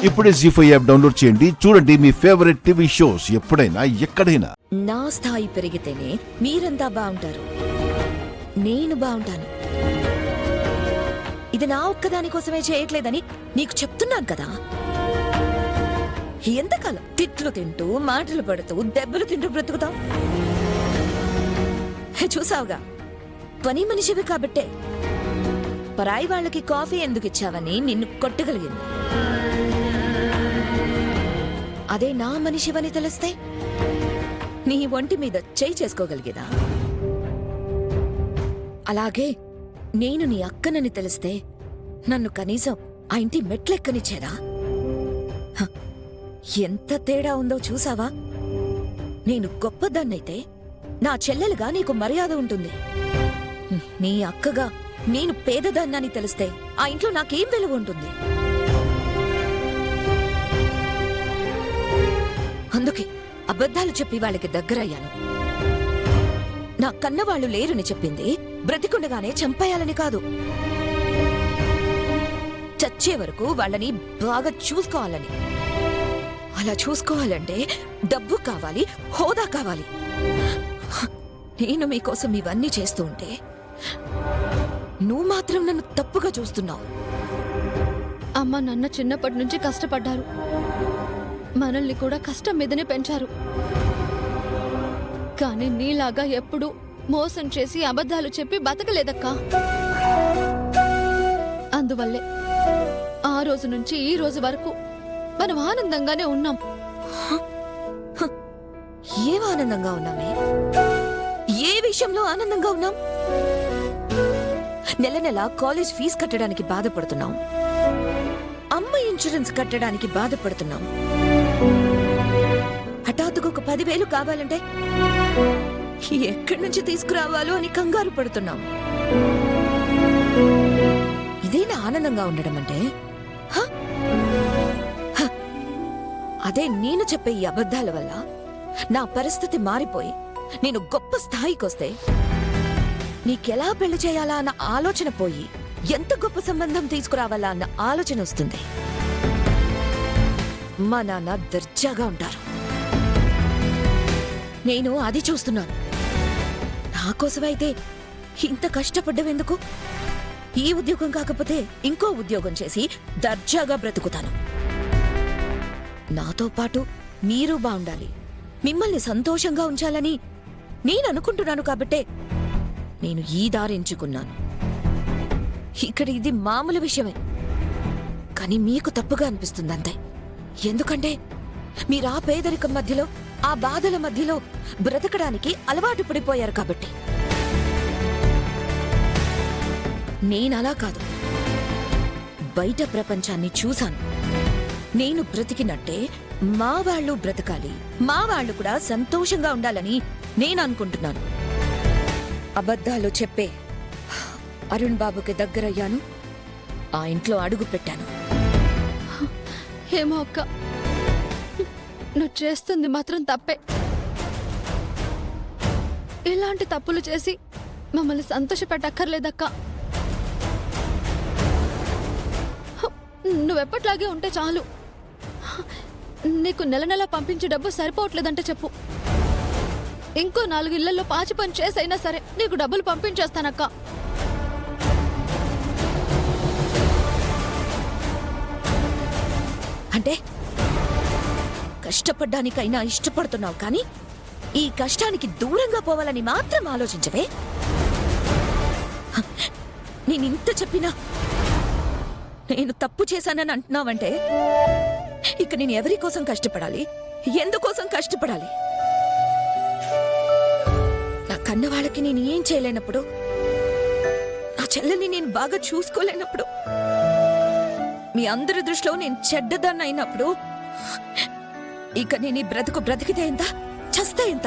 ఇప్పుడే జీ5 app download చేయండి. చూడండి మీ ఫేవరెట్ టీవీ షోస్ ఎప్పుడైనా ఎక్కడైనా. నా స్థాయి పెరిగితేనే మీరంతా బాగుంటారు, నేను బాగుంటాను. ఇది నా ఒక్కదాని కోసమే చేయట్లేదని నీకు చెప్తున్నాను కదా. ఎంతకాలం తిట్లు తింటూ మాటలు పడుతూ దెబ్బలు తింటూ బ్రతుకుతావు? చూసావుగా, పని మనిషివి కాబట్టే పరాయి వాళ్ళకి కాఫీ ఎందుకు ఇచ్చావని నిన్ను కొట్టగలిగింది. అదే నా మనిషివని తెలిస్తే నీ ఒంటి మీద చేయి చేసుకోగలిగేదా? అలాగే నేను నీ అక్కనని తెలిస్తే నన్ను కనీసం ఆ ఇంటి మెట్లెక్కనిచ్చేదా? ఎంత తేడా ఉందో చూసావా? నేను గొప్పదాన్నైతే నా చెల్లెలుగా నీకు మర్యాద ఉంటుంది. నీ అక్కగా నేను పేదదాన్నని తెలిస్తే ఆ ఇంట్లో నాకేం విలువ ఉంటుంది? అందుకే అబద్ధాలు చెప్పి వాళ్ళకి దగ్గరయ్యాను. నా కన్నవాళ్లు లేరని చెప్పింది బ్రతికుండగానే చంపేయాలని కాదు, చచ్చే వరకు వాళ్ళని బాగా చూసుకోవాలని. అలా చూసుకోవాలంటే డబ్బు కావాలి, హోదా కావాలి. నేను మీకోసం ఇవన్నీ చేస్తూ ఉంటే నువ్వు మాత్రం నన్ను తప్పుగా చూస్తున్నావు. అమ్మ నాన్న చిన్నప్పటి నుంచి కష్టపడ్డారు, మనల్ని కూడా కష్టం మీదనే పెంచారు. కానీ నీలాగా ఎప్పుడు మోసం చేసి అబద్ధాలు చెప్పి బతకలేదక్కా. అందువల్లే ఆ రోజు నుంచి ఈ రోజు వరకు మనం ఆనందంగానే ఉన్నాం. ఏం ఆనందంగా ఉన్నామే? ఏ విషయంలో ఆనందంగా ఉన్నాం? నెల నెల కాలేజ్ ఫీజు కట్టడానికి బాధపడుతున్నాం, అమ్మ ఇన్సూరెన్స్ కట్టడానికి బాధపడుతున్నాం. హఠాత్తుగా ఒక 10,000 కావాలంటే ఎక్కడి నుంచి తీసుకురావాలో అని కంగారు పడుతున్నాం. ఇదేనా ఆనందంగా ఉండడం అంటే? అదే నేను చెప్పే ఈ అబద్ధాల వల్ల నా పరిస్థితి మారిపోయి నేను గొప్ప స్థాయికొస్తే నీకెలా పెళ్లి చేయాలా అన్న ఆలోచన పోయి ఎంత గొప్ప సంబంధం తీసుకురావాలా అన్న ఆలోచన వస్తుంది. మా నాన్న దర్జాగా ఉంటారు, నేను అది చూస్తున్నాను. నా కోసమైతే ఇంత కష్టపడ్డవెందుకు? ఈ ఉద్యోగం కాకపోతే ఇంకో ఉద్యోగం చేసి దర్జాగా బ్రతుకుతాను. నాతో పాటు మీరు బాగుండాలి, మిమ్మల్ని సంతోషంగా ఉంచాలని నేను అనుకుంటున్నాను కాబట్టే నేను ఈ దారి ఎంచుకున్నాను. ఇక్కడ ఇది మామూలు విషయమే, కానీ మీకు తప్పుగా అనిపిస్తుంది అంతే. ఎందుకంటే మీరు ఆ పేదరికం మధ్యలో, ఆ బాధల మధ్యలో బ్రతకడానికి అలవాటు పడిపోయారు కాబట్టి. నేనలా కాదు, బయట ప్రపంచాన్ని చూశాను. నేను బ్రతికినట్టే మా వాళ్ళు బ్రతకాలి, మా వాళ్ళు కూడా సంతోషంగా ఉండాలని నేను అనుకుంటున్నాను. అబద్ధాలు చెప్పే అరుణ్ బాబుకి దగ్గరయ్యాను, ఆ ఇంట్లో అడుగు పెట్టాను. ఏమో అక్క, నువ్వు చేస్తుంది మాత్రం తప్పే. ఇలాంటి తప్పులు చేసి మమ్మల్ని సంతోషపెట్టక్కర్లేదక్క. నువ్వెప్పట్లాగే ఉంటే చాలు. నీకు నెల నెల పంపించే డబ్బు సరిపోవట్లేదంటే చెప్పు, ఇంకో 4 ఇళ్లలో పాచి పని చేసైనా సరే నీకు డబ్బులు పంపించేస్తానక్క. అంటే కష్టపడ్డానికైనా ఇష్టపడుతున్నావు, కానీ ఈ కష్టానికి దూరంగా పోవాలని మాత్రం ఆలోచించవే. నేనింత చెప్పినా నేను తప్పు చేశానని అంటున్నావంటే ఇక నేను ఎవరి కోసం కష్టపడాలి, ఎందుకోసం కష్టపడాలి? నా కన్న వాళ్ళకి నేను ఏం చేయలేనప్పుడు, నా చెల్లెల్ని నేను బాగా చూసుకోలేనప్పుడు, మీ అందరి దృష్టిలో నేను చెడ్డదాన్ని అయినప్పుడు ఇక నేను ఈ బ్రతికితే ఎంత, చస్తే ఎంత?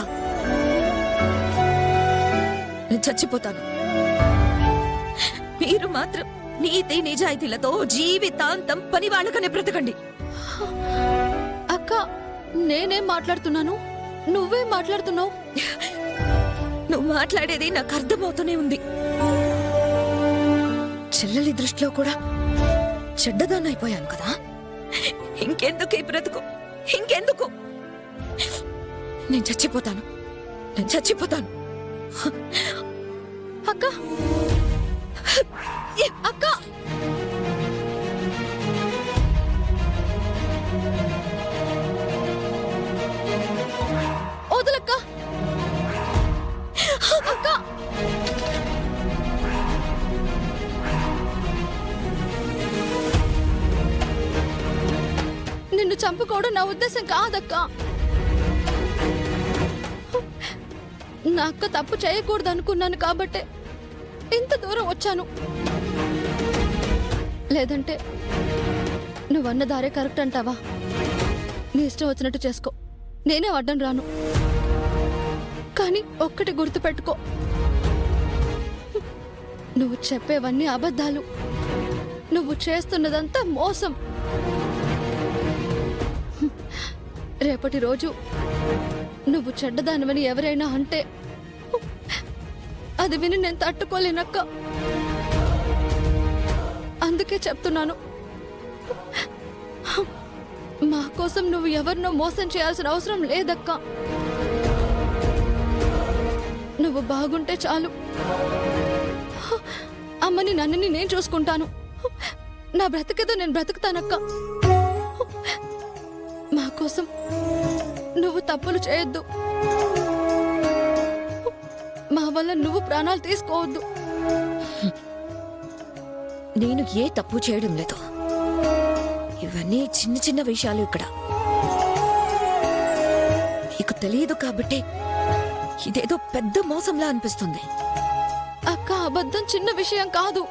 నేను చచ్చిపోతాను. మీరు మాత్రం నీతి నిజాయితీలతో జీవితాంతం పని వాళ్ళకనే బ్రతకండి. అక్క, నేనేం మాట్లాడుతున్నాను, నువ్వేం మాట్లాడుతున్నావు? నువ్వు మాట్లాడేది నాకు అర్థమవుతూనే ఉంది. చెల్లెలి దృష్టిలో కూడా చెడ్డదాన్నైపోయాను కదా. ఇంకెందుకు ఈ బ్రతుకు? ఇంకెందుకు? నేను చచ్చిపోతాను. అక్క అక్క వదలక్క అక్క. నిన్ను చంపుకోవడం నా ఉద్దేశం కాదక్క. నా అక్క తప్పు చేయకూడదు అనుకున్నాను కాబట్టే ఇంత దూరం వచ్చాను. లేదంటే నువ్వన్న దారే కరెక్ట్ అంటావా? నీ ఇష్టం వచ్చినట్టు చేసుకో, నేనే అడ్డం రాను. కానీ ఒక్కటి గుర్తుపెట్టుకో, నువ్వు చెప్పేవన్నీ అబద్ధాలు. నువ్వు చేస్తున్నదంతా మోసం. రేపటి రోజు నువ్వు చెడ్డదానివని ఎవరైనా అంటే అది విని నేను తట్టుకోలేనక్క. అందుకే చెప్తున్నాను, మా కోసం నువ్వు ఎవరినో మోసం చేయాల్సిన అవసరం లేదక్క. నువ్వు బాగుంటే చాలు. అమ్మని నన్నని నేను చూసుకుంటాను. నా బ్రతికేదో నేను బ్రతుకుతానక్క. మా కోసం నువ్వు తప్పులు చేయొద్దు. మా వల్ల నువ్వు ప్రాణాలు తీసుకోవద్దు. నేను ఏ తప్పు చేయడం లేదు. ఇవన్నీ చిన్న చిన్న విషయాలు ఇక్కడ. నీకు తెలియదు కాబట్టి ఇదేదో పెద్ద మోసంలా అనిపిస్తుంది. అక్క, అబద్ధం చిన్న విషయం కాదు.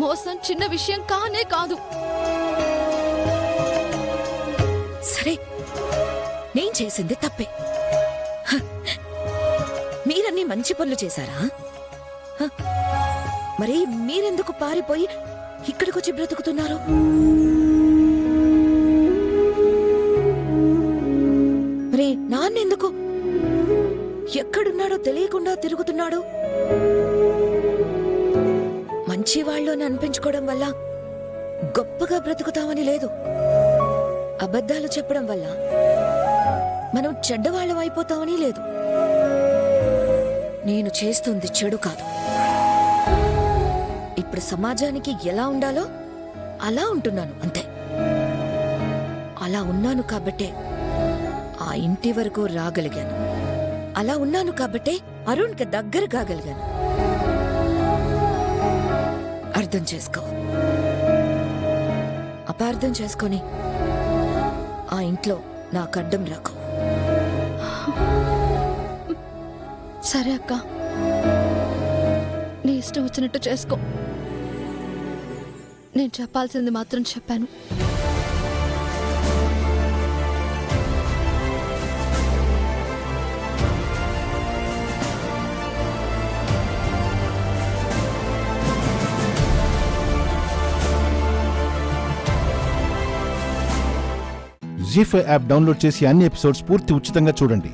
మోసం చిన్న విషయం కానే కాదు. సరే, నేను చేసింది తప్పే. హ, మీరన్నీ మంచి పనులు చేశారా? హ, మరి మీరెందుకు పారిపోయి ఇక్కడికొచ్చి బ్రతుకుతున్నారు? మరి నాన్నెందుకు ఎక్కడున్నాడో తెలియకుండా తిరుగుతున్నాడు? మంచివాళ్ళు అని అనిపించుకోవడం వల్ల గొప్పగా బ్రతుకుతామని లేదు. అబద్ధాలు చెప్పడం వల్ల మనం చెడ్డవాళ్ళం అయిపోతామని లేదు. నేను చేస్తుంది చెడు కాదు. ఇప్పుడు సమాజానికి ఎలా ఉండాలో అలా ఉంటున్నాను, అంతే. అలా ఉన్నాను కాబట్టే ఆ ఇంటి వరకు రాగలిగాను. అలా ఉన్నాను కాబట్టే అరుణ్కి దగ్గర కాగలిగాను. అర్థం చేసుకో. అపార్థం చేసుకొని ఆ ఇంట్లో నాకు అడ్డం రాకు. సరే అక్క, నీ ఇష్టం వచ్చినట్టు చేసుకో. నేను చెప్పాల్సింది మాత్రం చెప్పాను. జీ5 యాప్ డౌన్లోడ్ చేసి అన్ని ఎపిసోడ్స్ పూర్తి ఉచితంగా చూడండి.